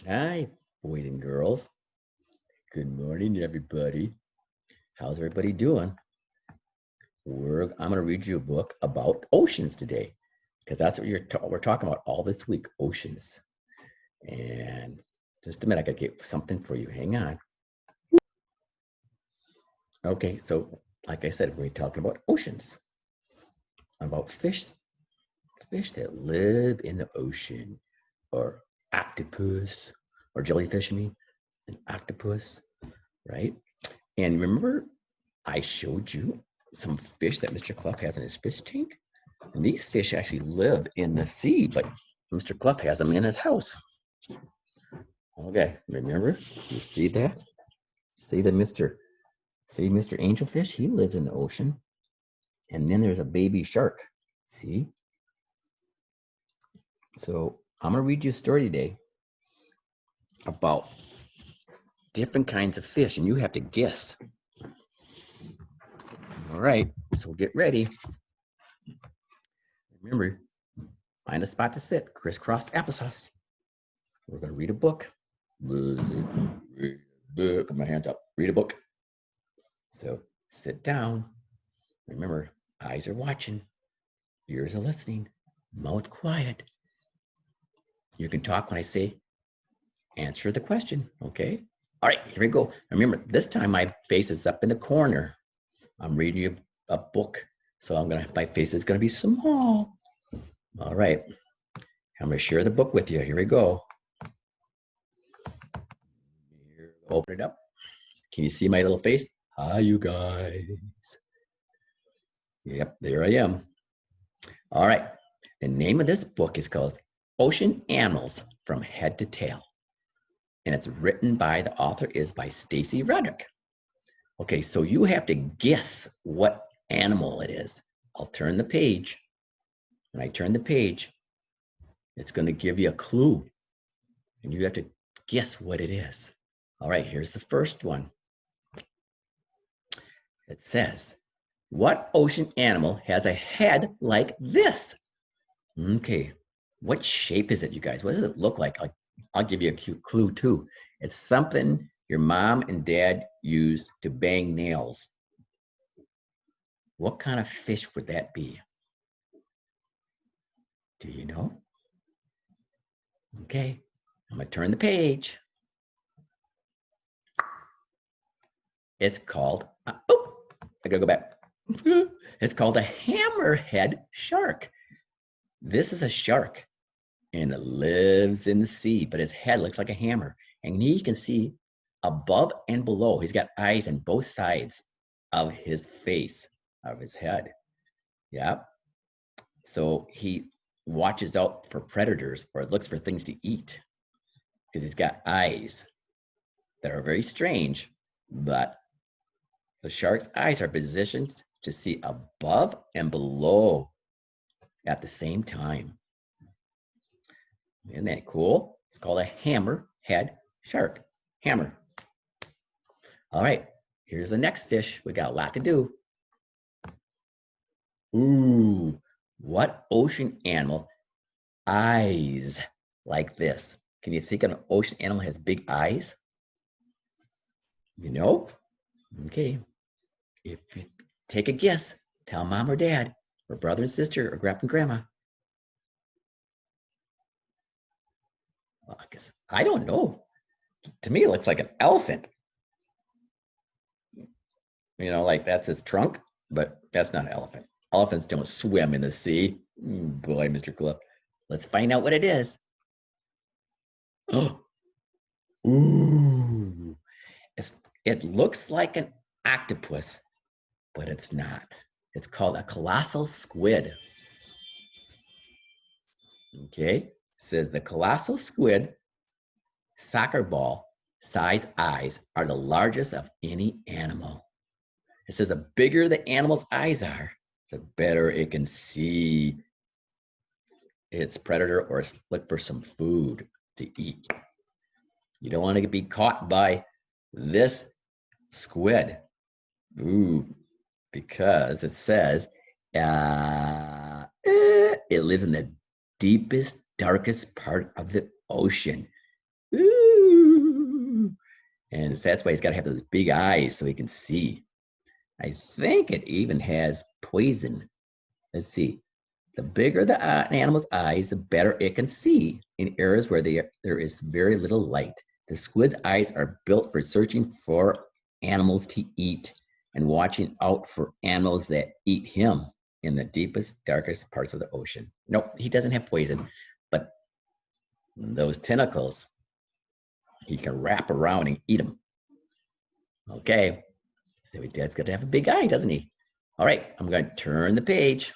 Hi, boys and girls. Good morning, everybody. How's everybody doing? I'm going to read you a book about oceans today, because that's what we're talking about all this week, oceans. And just a minute, I got to get something for you. Hang on. Okay, so like I said, we're talking about oceans, about fish that live in the ocean, or octopus, or jellyfish. I mean, an octopus, right? And remember, I showed you some fish that Mr. Clough has in his fish tank. And these fish actually live in the sea, but Mr. Clough has them in his house. Okay, remember? You see that? See Mr. Angelfish? He lives in the ocean. And then there's a baby shark. See? So I'm going to read you a story today about different kinds of fish, and you have to guess. All right, so get ready. Remember, find a spot to sit, crisscross applesauce. We're going to read a book. Read a book. My hands up. Read a book. So sit down. Remember, eyes are watching, ears are listening, mouth quiet. You can talk when I say answer the question. Okay. All right, here we go. Remember, this time my face is up in the corner. I'm reading you a book, so my face is gonna be small. All right, I'm gonna share the book with you. Here we go. Open it up. Can you see my little face? Hi, you guys. Yep, there I am. All right, the name of this book is called Ocean Animals from Head to Tail. And it's written by, the author is by Stacy Roderick. Okay, so you have to guess what animal it is. I'll turn the page. When I turn the page, it's going to give you a clue. And you have to guess what it is. All right, here's the first one. It says, what ocean animal has a head like this? Okay, what shape is it, you guys? What does it look like? I'll give you a cute clue too. It's something your mom and dad use to bang nails. What kind of fish would that be? Do you know? Okay, I'm gonna turn the page. It's called, oh, I gotta go back. It's called a hammerhead shark. This is a shark and it lives in the sea, but his head looks like a hammer. And he can see above and below. He's got eyes on both sides of his face, of his head. Yep. So he watches out for predators or looks for things to eat because he's got eyes that are very strange, but the shark's eyes are positioned to see above and below at the same time. Isn't that cool? It's called a hammerhead shark. Hammer. All right, here's the next fish. We got a lot to do. Ooh, what ocean animal eyes like this? Can you think of an ocean animal that has big eyes? You know? Okay. If you take a guess, tell mom or dad, or brother and sister, or grandpa and grandma. Well, I don't know. To me, it looks like an elephant. You know, like that's his trunk, but that's not an elephant. Elephants don't swim in the sea. Boy, Mr. Clough. Let's find out what it is. Oh, ooh. It looks like an octopus, but it's not. It's called a colossal squid. Okay, it says the colossal squid soccer ball sized eyes are the largest of any animal. It says the bigger the animal's eyes are, the better it can see its predator or look for some food to eat. You don't want to be caught by this squid. Ooh, because it says it lives in the deepest, darkest part of the ocean. Ooh. And that's why he's got to have those big eyes so he can see. I think it even has poison. Let's see. The bigger the animal's eyes, the better it can see in areas where there is very little light. The squid's eyes are built for searching for animals to eat and watching out for animals that eat him in the deepest, darkest parts of the ocean. Nope, he doesn't have poison, but those tentacles, he can wrap around and eat them. Okay, so he does got to have a big eye, doesn't he? All right, I'm going to turn the page.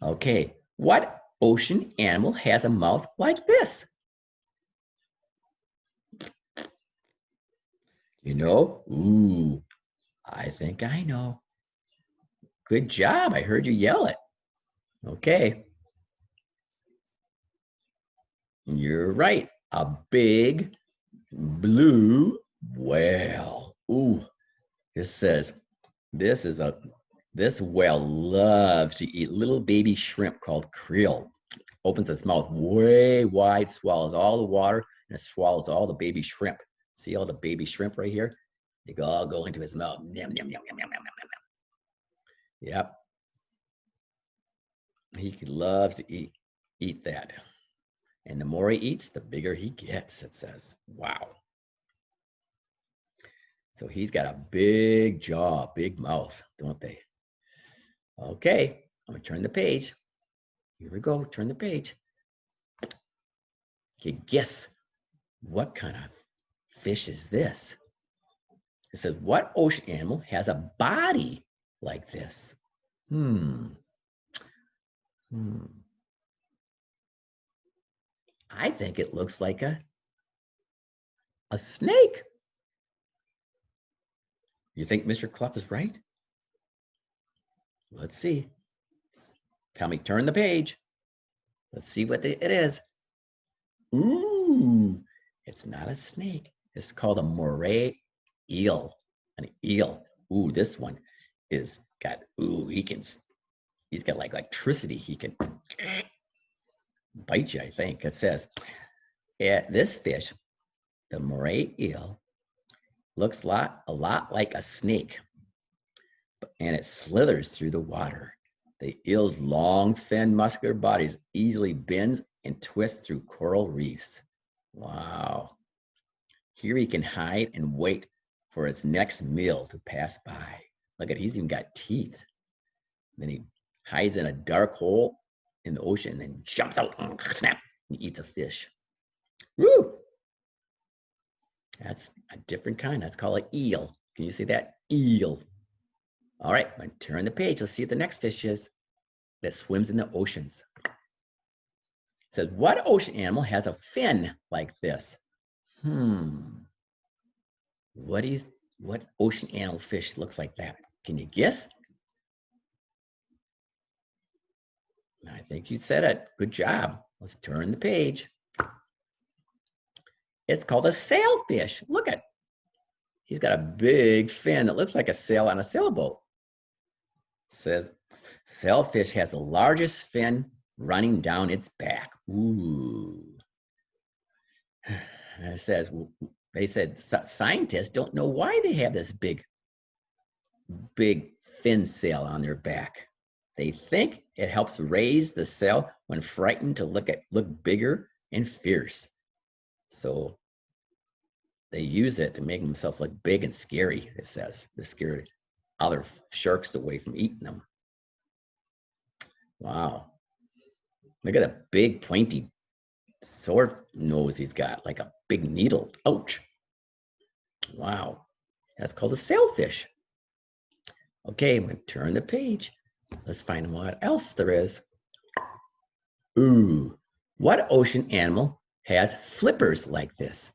Okay, what ocean animal has a mouth like this? You know? Ooh, I think I know. Good job. I heard you yell it. Okay. You're right. A big blue whale. Ooh, this says this whale loves to eat little baby shrimp called krill. Opens its mouth way wide, swallows all the water, and it swallows all the baby shrimp. See all the baby shrimp right here? They all go into his mouth. Yum, yum, yum, yum, yum, yum, yum. Yep. He loves to eat that. And the more he eats, the bigger he gets, it says. Wow. So he's got a big jaw, big mouth, don't they? Okay, I'm gonna turn the page. Here we go, turn the page. Okay, guess what kind of fish is this? It says, what ocean animal has a body like this? I think it looks like a snake. You think Mr. Clough is right? Let's see. Tell me, turn the page. Let's see what it is. Ooh, it's not a snake. It's called a moray eel. An eel. Ooh, this one is got, ooh, he's got like electricity. He can bite you, I think. It says, this fish, the moray eel, looks a lot like a snake, and it slithers through the water. The eel's long, thin, muscular body easily bends and twists through coral reefs. Wow. Here he can hide and wait for its next meal to pass by. Look at, he's even got teeth. Then he hides in a dark hole in the ocean and then jumps out and snap and eats a fish. Woo! That's a different kind. That's called an eel. Can you see that? Eel. All right, I'm going to turn the page. Let's see what the next fish is that swims in the oceans. It says, what ocean animal has a fin like this? What ocean animal fish looks like that? Can you guess? I think you said it. Good job. Let's turn the page. It's called a sailfish. Look at, he's got a big fin that looks like a sail on a sailboat. It says, sailfish has the largest fin running down its back. Ooh. And it says, they said scientists don't know why they have this big fin sail on their back. They think it helps raise the sail when frightened to look bigger and fierce. So they use it to make themselves look big and scary, it says, to scare other sharks away from eating them. Wow. Look at that big pointy sword nose he's got, like a big needle. Ouch. Wow. That's called a sailfish. Okay, I'm going to turn the page. Let's find what else there is. Ooh, what ocean animal has flippers like this?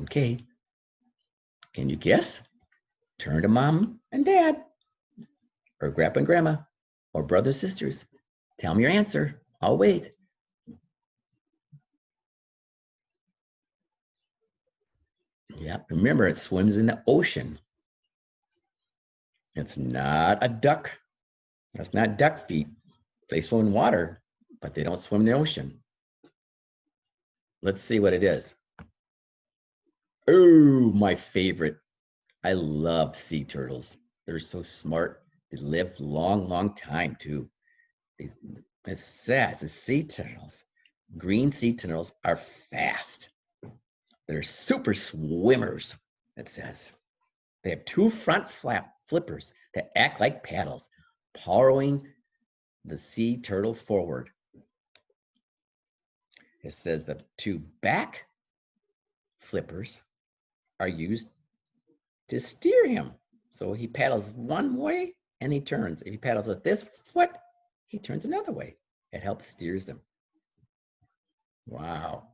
Okay, can you guess? Turn to mom and dad, or grandpa and grandma, or brothers, sisters. Tell me your answer. I'll wait. Yep, remember it swims in the ocean. It's not a duck. That's not duck feet. They swim in water, but they don't swim in the ocean. Let's see what it is. Oh, my favorite. I love sea turtles. They're so smart. They live long, long time too. It says the sea turtles, green sea turtles are fast. They're super swimmers, it says. They have two front flippers that act like paddles, powering the sea turtle forward. It says the two back flippers are used to steer him. So he paddles one way and he turns. If he paddles with this foot, he turns another way. It helps steers them. Wow.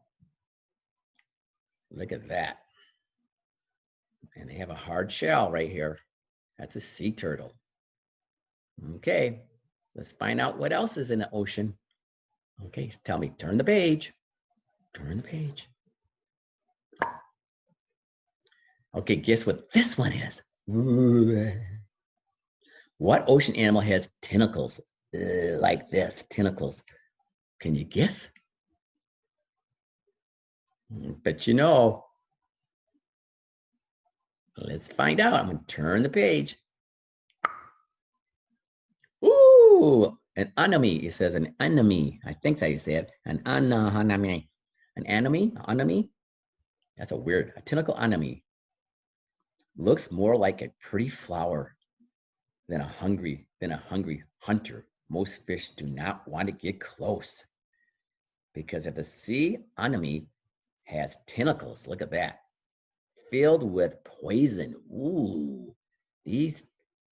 Look at that. And they have a hard shell right here. That's a sea turtle. Okay, let's find out what else is in the ocean. Okay, tell me, turn the page. Turn the page. Okay, guess what this one is? What ocean animal has tentacles like this? Tentacles. Can you guess? But you know. Let's find out. I'm going to turn the page. Ooh, an anemone. It says an anemone. I think that's how you say it. An anemone. An anemone? Anemone? That's a weird. A tentacle anemone. Looks more like a pretty flower than a hungry hunter. Most fish do not want to get close because if the sea anemone has tentacles, look at that, filled with poison. Ooh, these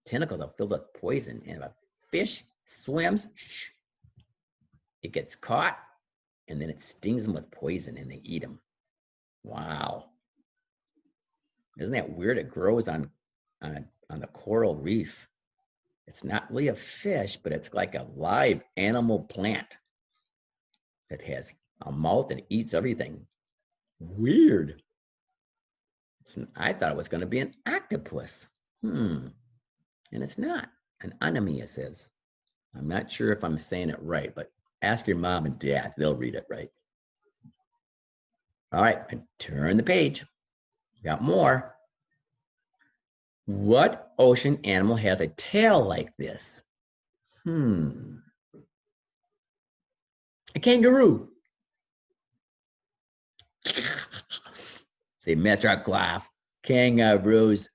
tentacles are filled with poison, and if a fish swims, it gets caught, and then it stings them with poison, and they eat them. Wow, isn't that weird? It grows on the coral reef. It's not really a fish, but it's like a live animal plant that has a mouth and eats everything. Weird. I thought it was going to be an octopus. And it's not. An anemone, it says. I'm not sure if I'm saying it right, but ask your mom and dad. They'll read it right. All right, turn the page. Got more. What ocean animal has a tail like this? A kangaroo. Say, Mr. Clough, kangaroos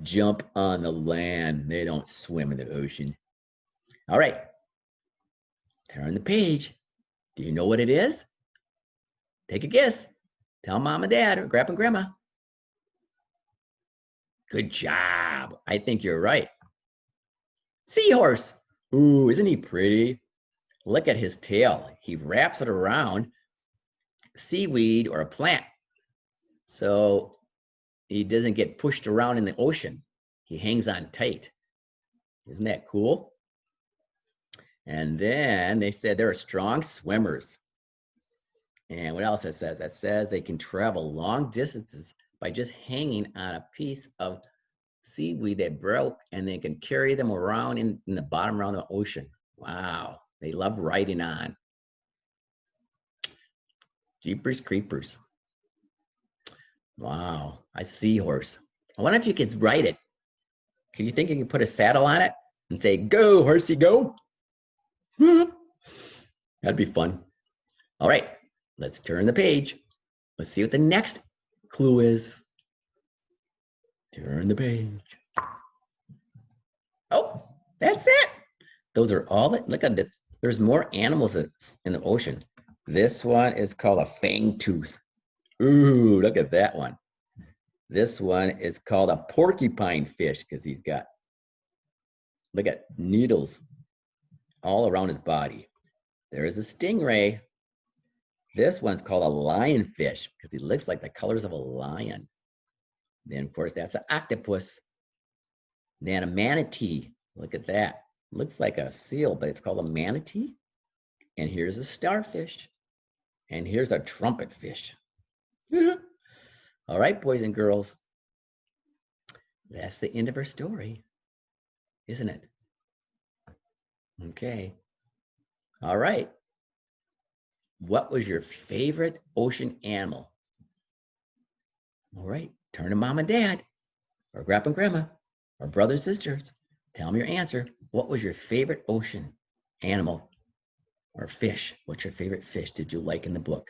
jump on the land. They don't swim in the ocean. All right, turn the page. Do you know what it is? Take a guess. Tell mom and dad or grandpa and grandma. Good job. I think you're right. Seahorse. Ooh, isn't he pretty? Look at his tail. He wraps it around seaweed or a plant. So he doesn't get pushed around in the ocean. He hangs on tight. Isn't that cool? And then they said they're strong swimmers. And what else it says? It says they can travel long distances by just hanging on a piece of seaweed that broke, and they can carry them around in the bottom around the ocean. Wow. They love riding on. Jeepers creepers. Wow. A seahorse. I wonder if you could ride it. Can you think you can put a saddle on it and say, go, horsey, go? That'd be fun. All right, let's turn the page. Let's see what the next clue is. Turn the page. Oh, that's it. Those are all that. Look at that. There's more animals in the ocean. This one is called a fangtooth. Ooh, look at that one. This one is called a porcupine fish because he's got, look at needles all around his body. There is a stingray. This one's called a lionfish because he looks like the colors of a lion. Then, of course, that's an octopus. Then a manatee. Look at that. Looks like a seal, but it's called a manatee. And here's a starfish. And here's a trumpet fish. All right, boys and girls. That's the end of our story, isn't it? Okay. All right. What was your favorite ocean animal? All right, turn to mom and dad, or grandpa and grandma, or brothers and sisters. Tell them your answer. What was your favorite ocean animal or fish? What's your favorite fish did you like in the book?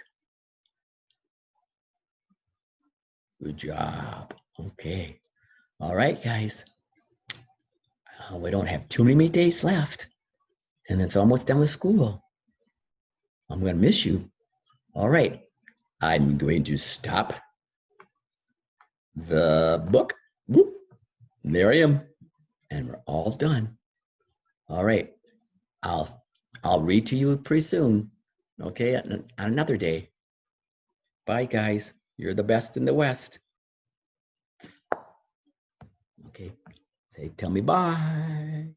Good job. Okay. All right, guys. We don't have too many days left, and it's almost done with school. I'm going to miss you. All right. I'm going to stop the book. Whoop. There I am. And we're all done. All right. I'll read to you pretty soon. Okay, on another day. Bye, guys. You're the best in the West. Okay. Say, tell me bye.